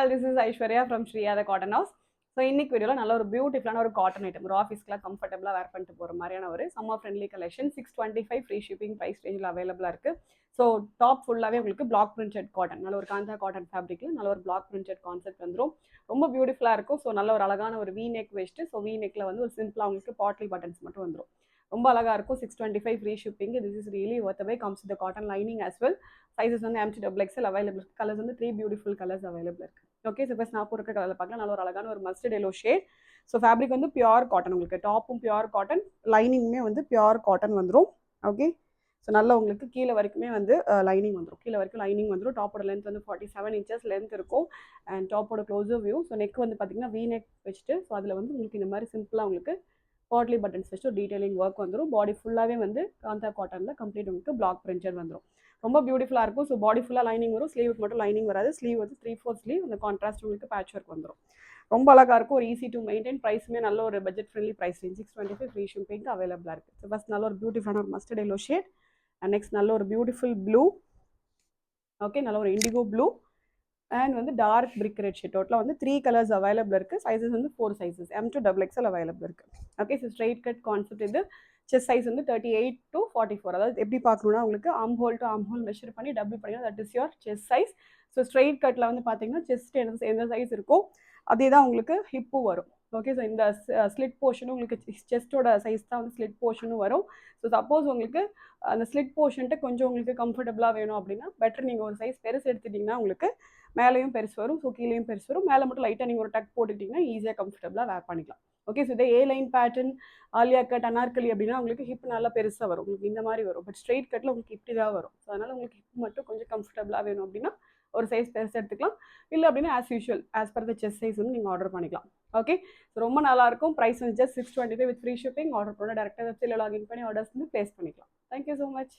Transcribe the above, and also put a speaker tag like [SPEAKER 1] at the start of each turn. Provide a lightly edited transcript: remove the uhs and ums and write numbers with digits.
[SPEAKER 1] All, this is Aishwarya from Shriya the cotton house. So இன்னைக்கு வீடியோவில் நல்ல ஒரு பியூட்டிஃபுல்லான ஒரு காட்டன் ஐட்டம், ஒரு ஆஃபீஸ்க்குலாம் கம்ஃபர்டபுளாக வேர் பண்ணிட்டு போகிற மாதிரியான ஒரு summer friendly collection 625 free shipping price ரேஞ்சில் அவைலபிளாக இருக்குது. ஸோ டாப் ஃபுல்லாகவே உங்களுக்கு பிளாக் பிரிண்டட் காட்டன், நல்ல ஒரு காந்தா காட்டன் ஃபேப்ரிக்கில் நல்ல ஒரு பிளாக் பிரிண்டட் கான்செப்ட் வந்துடும். ரொம்ப பியூட்டிஃபுல்லாக இருக்கும். ஸோ நல்ல ஒரு அழகான ஒரு V neck vest. So V நெக்கில் வந்து ஒரு சிம்பிளாக உங்களுக்கு பாட்டில் பட்டன்ஸ் மட்டும் வந்துடும். ரொம்ப அழகாக இருக்கும். 625 free shipping. This is really worth away. Comes with cotton lining as well. Sizes வந்து MT XL அவைலபிள். கலர்ஸ் வந்து 3 பியூட்டிஃபுல் கலர்ஸ் அவைலபிள் இருக்குது. ஓகே, ஸோ ஃபஸ்ட் நான் போடுற கலரில் பார்க்கலாம். நல்ல ஒரு அழகான ஒரு mustard yellow shade. So fabric வந்து பியூர் காட்டன், உங்களுக்கு டாப்பும் பியூர் காட்டன், லைனிங்குமே வந்து பியூர் காட்டன் வந்துடும். ஓகே, ஸோ நல்லா உங்களுக்கு கீழே வரைக்குமே வந்து லைனிங் வந்துடும். கீழே வரைக்கும் லைனிங் வந்துடும். டாப்போட லென்த் வந்து 47 inches லென்த் இருக்கும். அண்ட் டாப்போட க்ளோஸர் வியூ. ஸோ நெக் வந்து பார்த்தீங்கன்னா வி நெக் வச்சுட்டு, ஸோ அதில் வந்து உங்களுக்கு இந்த மாதிரி சிம்பிளாக உங்களுக்கு பாட்லி பட்டன்ஸ் வச்சு ஒரு டீடைலிங் ஒர்க் வந்துடும். பாடி ஃபுல்லாகவே வந்து காந்தா காட்டனில் கம்ப்ளீட் உங்களுக்கு பிளாக் பிரிண்டட் வந்துடும். ரொம்ப பியூட்டிஃபுல்லாக இருக்கும். ஸோ பாடி ஃபுல்லாக லைனிங் வரும். ஸ்லீவுக்கு மட்டும் லைனிங் வராது. ஸ்லீவ் வந்து 3/4 ஸ்லீவ். அந்த கான்ட்ராஸ்ட் உங்களுக்கு பேட்ச் ஒர்க் வந்துடும். ரொம்ப அழகாக இருக்கும். ஒரு ஈஸி டு மெயின்டைன். ப்ரைஸுமே நல்ல ஒரு budget friendly price range 625 free shipping அவைலபிளாக இருக்குது. ஸோ ஃபஸ்ட் நல்ல ஒரு பியூட்டிஃபுல்லான ஒரு mustard yellow shade. And next நல்ல ஒரு பியூட்டிஃபுல் ப்ளூ. ஓகே, நல்ல ஒரு இண்டிகோ ப்ளூ அண்ட் வந்து டார்க் பிரிக் ரெட் ஷேட். டோட்டலாக வந்து 3 கலர்ஸ் அவைலபிள் இருக்குது. சைஸஸ் வந்து 4 சைஸஸ் M2XL அவைலபிள் இருக்குது. Okay, so straight cut concept. இது செஸ்ட் சைஸ் வந்து 38 to 44. அதாவது எப்படி பார்க்கணுன்னா உங்களுக்கு ஆம் ஹோல் டு ஆம் ஹோல் மெஷர் பண்ணி டபுள் பண்ணிங்கன்னா that is your chest size. So straight கட்டில் வந்து பார்த்தீங்கன்னா செஸ்ட் எந்த சைஸ் இருக்கோ அதே தான் உங்களுக்கு ஹிப்பும் வரும். ஓகே, ஸோ இந்த ஸ்லிட் போர்ஷனும் உங்களுக்கு செஸ்ட்டோட சைஸ் தான் வந்து ஸ்லிட் போர்ஷனும் வரும். ஸோ சப்போஸ் உங்களுக்கு அந்த ஸ்லிட் போர்ஷன்ட்டு கொஞ்சம் உங்களுக்கு கம்ஃபர்டபுளாக வேணும் அப்படின்னா பெட்டர் நீங்கள் ஒரு சைஸ் பெருசு எடுத்துட்டிங்கன்னா உங்களுக்கு மேலேயும் பெருசு வரும். ஸோ கீழேயும் பெருசு வரும். மேலே மட்டும் லைட்டாக நீங்கள் ஒரு டக் போட்டுக்கிட்டிங்கன்னா ஈஸியாக கம்ஃபர்டபுளாக வேர் பண்ணிக்கலாம். ஓகே, ஸோ இதே A line pattern, Alia cut, Anarkali அப்படின்னா உங்களுக்கு ஹிப் நல்லா பெருசாக வரும். உங்களுக்கு இந்த மாதிரி வரும். பட் ஸ்ட்ரெயிட் கட்டில் உங்களுக்கு இப்படி தான் வரும். ஸோ அதனால் உங்களுக்கு ஹிப் மட்டும் கொஞ்சம் கம்ஃபர்டபுளாக வேணும் அப்படின்னா ஒரு சைஸ் பெருசு எடுத்துக்கலாம். இல்லை அப்படின்னா as usual as per the chest size வந்து நீங்கள் ஆர்டர் பண்ணிக்கலாம். ஓகே, ஸோ ரொம்ப நல்லாயிருக்கும். ப்ரைஸ் வந்து just 625 with free shipping. Order பண்ண டேரெக்டாக வெப்சைட்டில் லாகின் பண்ணி ஆர்டர்ஸ் வந்து ப்ளேஸ் பண்ணிக்கலாம். Thank you so much.